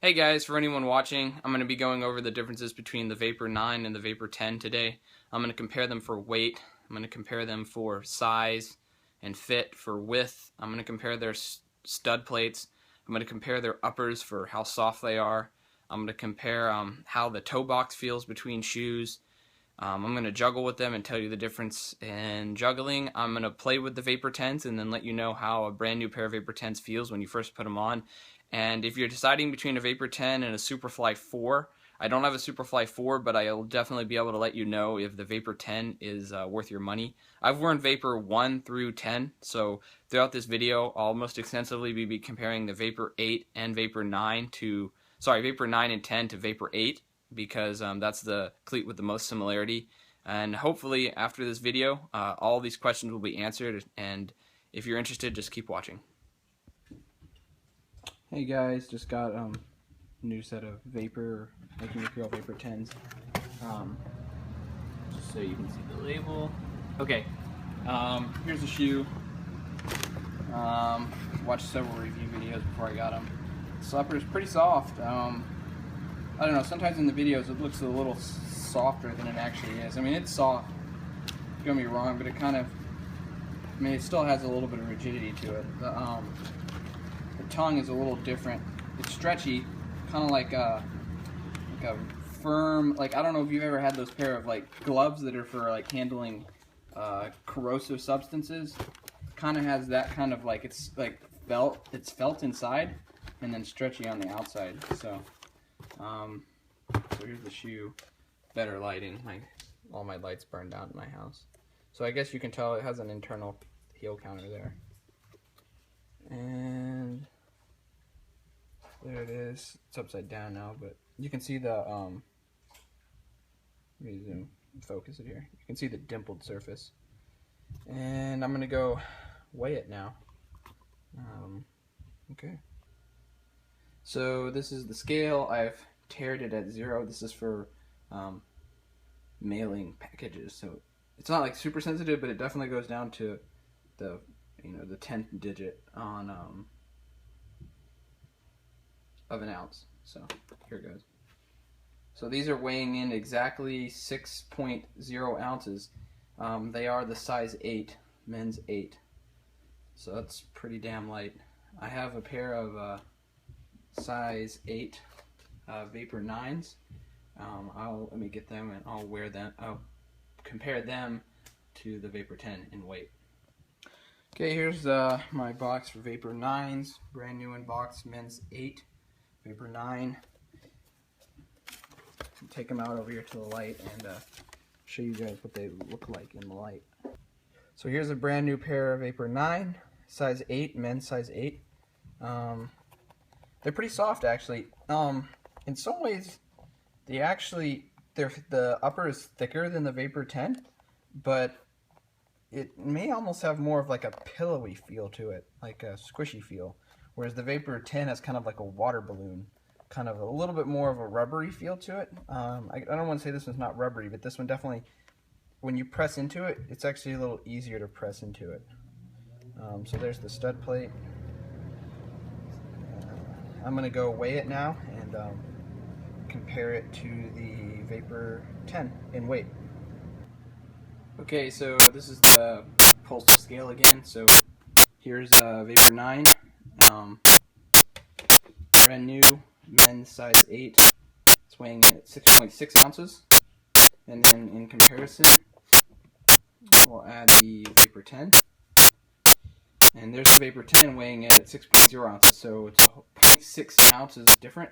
Hey guys, for anyone watching, I'm going to be going over the differences between the Vapor 9 and the Vapor 10 today. I'm going to compare them for weight, I'm going to compare them for size and fit, for width, I'm going to compare their stud plates, I'm going to compare their uppers for how soft they are, I'm going to compare how the toe box feels between shoes. I'm going to juggle with them and tell you the difference in juggling. I'm going to play with the Vapor 10s and then let you know how a brand new pair of Vapor 10s feels when you first put them on. And if you're deciding between a Vapor 10 and a Superfly 4, I don't have a Superfly 4, but I'll definitely be able to let you know if the Vapor 10 is worth your money. I've worn Vapor 1 through 10, so throughout this video, I'll most extensively be comparing the Vapor 8 and Vapor 9 to, Vapor 9 and 10 to Vapor 8, because that's the cleat with the most similarity. And hopefully after this video, all these questions will be answered, and if you're interested, just keep watching. Hey guys, just got a new set of Mercurial Vapor 10s. Just so you can see the label. Okay, here's the shoe. Watched several review videos before I got them. The upper is pretty soft. I don't know, sometimes in the videos it looks a little softer than it actually is. I mean, it's soft, don't get me wrong, but it kind of, it still has a little bit of rigidity to it. The tongue is a little different. It's stretchy, kind of like a firm, I don't know if you've ever had those pair of gloves that are for handling corrosive substances. Kind of has that kind of it's felt. It's felt inside and then stretchy on the outside. So here's the shoe. Better lighting. All my lights burned out in my house. So I guess you can tell it has an internal heel counter there. And there it is. It's upside down now, but you can see the let me zoom focus it here. You can see the dimpled surface. And I'm gonna go weigh it now. Okay. So this is the scale. I've tared it at 0. This is for mailing packages, so it's not super sensitive, but it definitely goes down to the the 10th digit on of an ounce. So here it goes. So these are weighing in exactly 6.0 ounces. They are the size 8, men's 8. So that's pretty damn light. I have a pair of size 8 Vapor 9s. Let me get them and I'll wear them. I'll compare them to the Vapor 10 in weight. Okay, here's my box for Vapor 9s, brand new in box, men's 8, Vapor 9. Take them out over here to the light and show you guys what they look like in the light. So here's a brand new pair of Vapor 9, size 8, men's size 8. They're pretty soft actually. In some ways, the upper is thicker than the Vapor 10, but it may almost have more of a pillowy feel to it, like a squishy feel, whereas the Vapor 10 has kind of like a water balloon, kind of a little bit more of a rubbery feel to it. I don't want to say this one's not rubbery, but this one definitely, when you press into it, it's actually a little easier to press into it. So there's the stud plate. I'm going to go weigh it now and compare it to the Vapor 10 in weight. Okay, so this is the postal scale again. So here's Vapor 9, brand new, men's size 8. It's weighing in at 6.6 ounces. And then in comparison, we'll add the Vapor 10. And there's the Vapor 10 weighing in at 6.0 ounces. So it's 0.6 ounces different.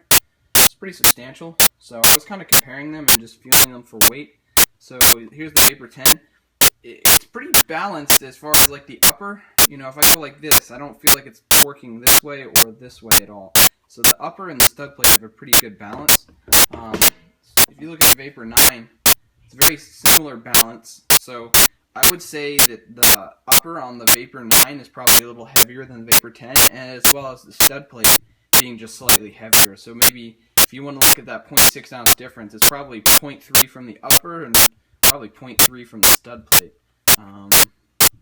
It's pretty substantial. So I was kind of comparing them and just feeling them for weight. So here's the Vapor 10. It's pretty balanced as far as the upper. If I go like this, I don't feel like it's working this way or this way at all. So the upper and the stud plate have a pretty good balance. If you look at the Vapor 9, it's very similar balance. So I would say that the upper on the Vapor 9 is probably a little heavier than the Vapor 10, and as well as the stud plate being just slightly heavier. So maybe if you want to look at that 0.6 ounce difference, it's probably 0.3 from the upper and probably 0.3 from the stud plate,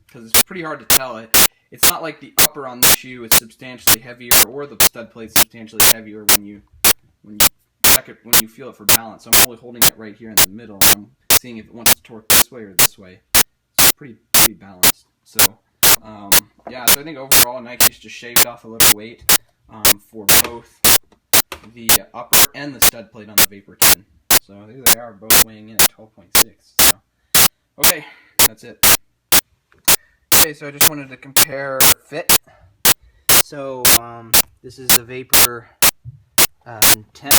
because it's pretty hard to tell. It's not like the upper on the shoe is substantially heavier or the stud plate substantially heavier when you when you check it, when you feel it for balance. So I'm only holding it right here in the middle. I'm seeing if it wants to torque this way or this way. It's pretty balanced. So yeah, so I think overall Nike's just shaved off a little weight for both the upper and the stud plate on the Vapor 10. So there they are, both weighing in at 12.6. So okay, that's it. Okay, so I just wanted to compare fit. So this is the Vapor 10,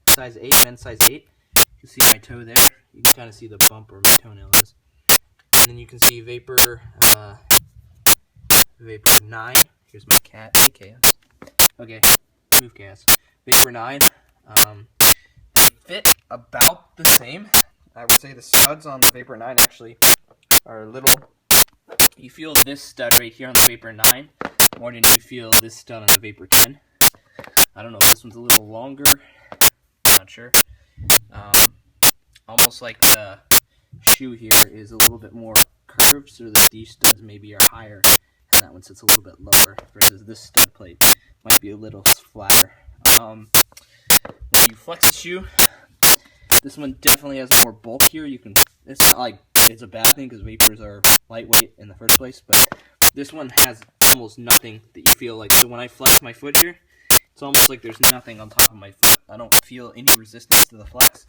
size 8, men's size 8. You can see my toe there. You can kind of see the bump where my toenail is. And then you can see Vapor 9. Here's my cat. Hey, Chaos. Okay, move, Chaos. Vapor 9. They fit about the same. I would say the studs on the Vapor 9 actually are a little... You feel this stud right here on the Vapor 9 more than you feel this stud on the Vapor 10. I don't know if this one's a little longer. Not sure. Almost like the shoe here is a little bit more curved, so the D studs maybe are higher, and that one sits a little bit lower, versus this stud plate might be a little flatter. When you flex the shoe, this one definitely has more bulk here. It's not like it's a bad thing because Vapors are lightweight in the first place, but this one has almost nothing that you feel like. So when I flex my foot here, it's almost like there's nothing on top of my foot. I don't feel any resistance to the flex.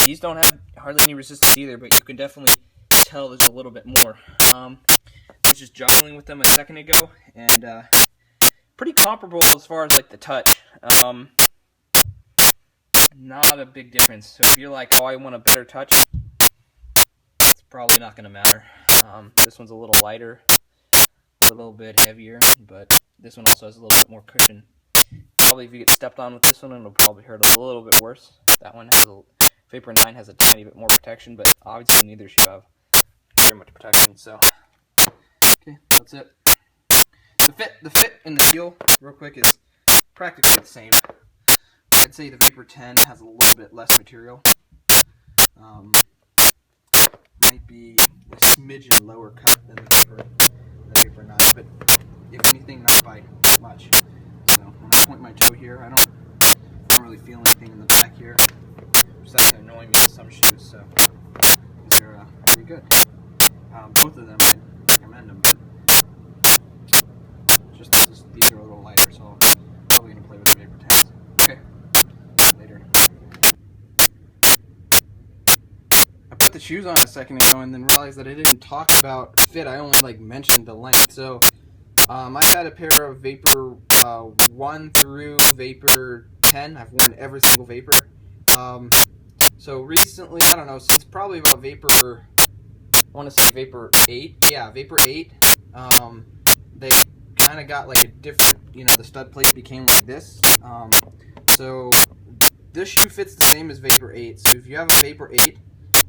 These don't have hardly any resistance either, but you can definitely tell there's a little bit more. I was just joggling with them a second ago, and pretty comparable as far as like the touch. Not a big difference. So if you're like, oh, I want a better touch, it's probably not going to matter. This one's a little lighter, a little bit heavier, but this one also has a little bit more cushion. Probably if you get stepped on with this one, it'll probably hurt a little bit worse. That one has Vapor 9 has a tiny bit more protection, but obviously neither should have very much protection. So, okay, that's it. The fit and the heel, real quick, is practically the same. I'd say the Vapor 10 has a little bit less material. Might be a smidgen lower cut than the Vapor 9, but if anything, not by much. So when I point my toe here, I don't really feel anything in the back here. That's annoying me in some shoes, so these are pretty good. Both of them, I'd recommend them, but these are a little lighter, so I'm probably going to play with the Vapor 10s. Okay, later. I put the shoes on a second ago and then realized that I didn't talk about fit. I only mentioned the length. So I've had a pair of Vapor 1 through Vapor 10. I've worn every single Vapor. So recently, I don't know, since probably about Vapor, I want to say Vapor 8. Yeah, Vapor 8. They kind of got a different, the stud plate became like this. So this shoe fits the same as Vapor 8. So if you have a Vapor 8,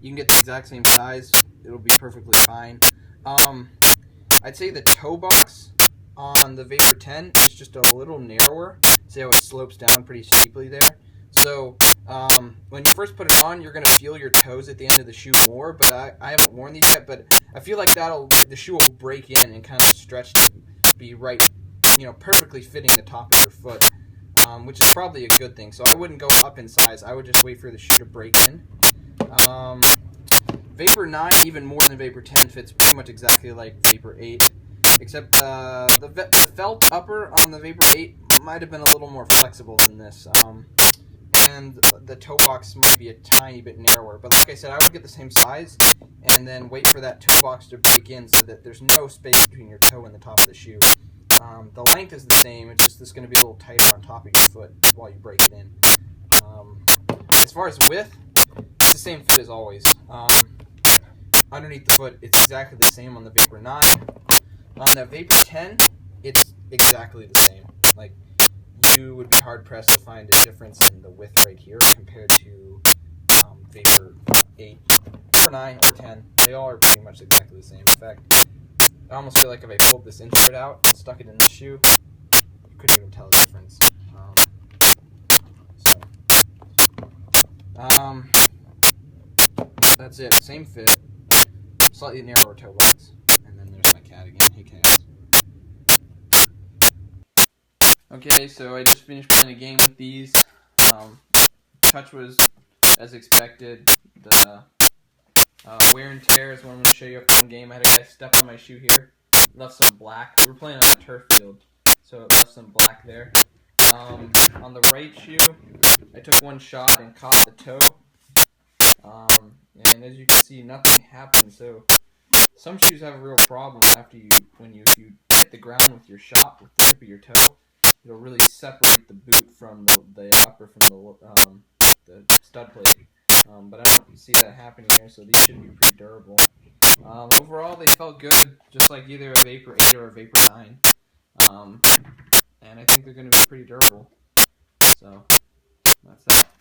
you can get the exact same size. It'll be perfectly fine. I'd say the toe box on the Vapor 10 is just a little narrower. See how it slopes down pretty steeply there? So when you first put it on, you're going to feel your toes at the end of the shoe more, but I haven't worn these yet, but I feel like the shoe will break in and kind of stretch to be right, perfectly fitting the top of your foot, which is probably a good thing. So I wouldn't go up in size. I would just wait for the shoe to break in. Vapor 9, even more than Vapor 10, fits pretty much exactly like Vapor 8, except the felt upper on the Vapor 8 might have been a little more flexible than this, and the toe box might be a tiny bit narrower. But like I said, I would get the same size and then wait for that toe box to break in so that there's no space between your toe and the top of the shoe. The length is the same, it's just going to be a little tighter on top of your foot while you break it in. As far as width, it's the same fit as always. Underneath the foot, it's exactly the same on the Vapor 9. On the Vapor 10, it's exactly the same. You would be hard-pressed to find a difference in the width right here compared to Vapor 8, or 9, or 10. They all are pretty much exactly the same. In fact, I almost feel like if I pulled this insert out and stuck it in the shoe, you couldn't even tell the difference. That's it. Same fit, slightly narrower toe box. And then there's my cat again. Hey, Chaos. Okay, so I just finished playing a game with these. Touch was as expected. The wear and tear is what I'm going to show you after one game. I had a guy step on my shoe here, left some black. We were playing on a turf field, so it left some black there. On the right shoe, I took one shot and caught the toe. And as you can see, nothing happened. So some shoes have a real problem after when you hit the ground with your shot with the tip of your toe. It'll really separate the boot from the upper from the stud plate. But I don't see that happening here, so these should be pretty durable. Overall, they felt good, just like either a Vapor 8 or a Vapor 9. And I think they're going to be pretty durable. So that's that.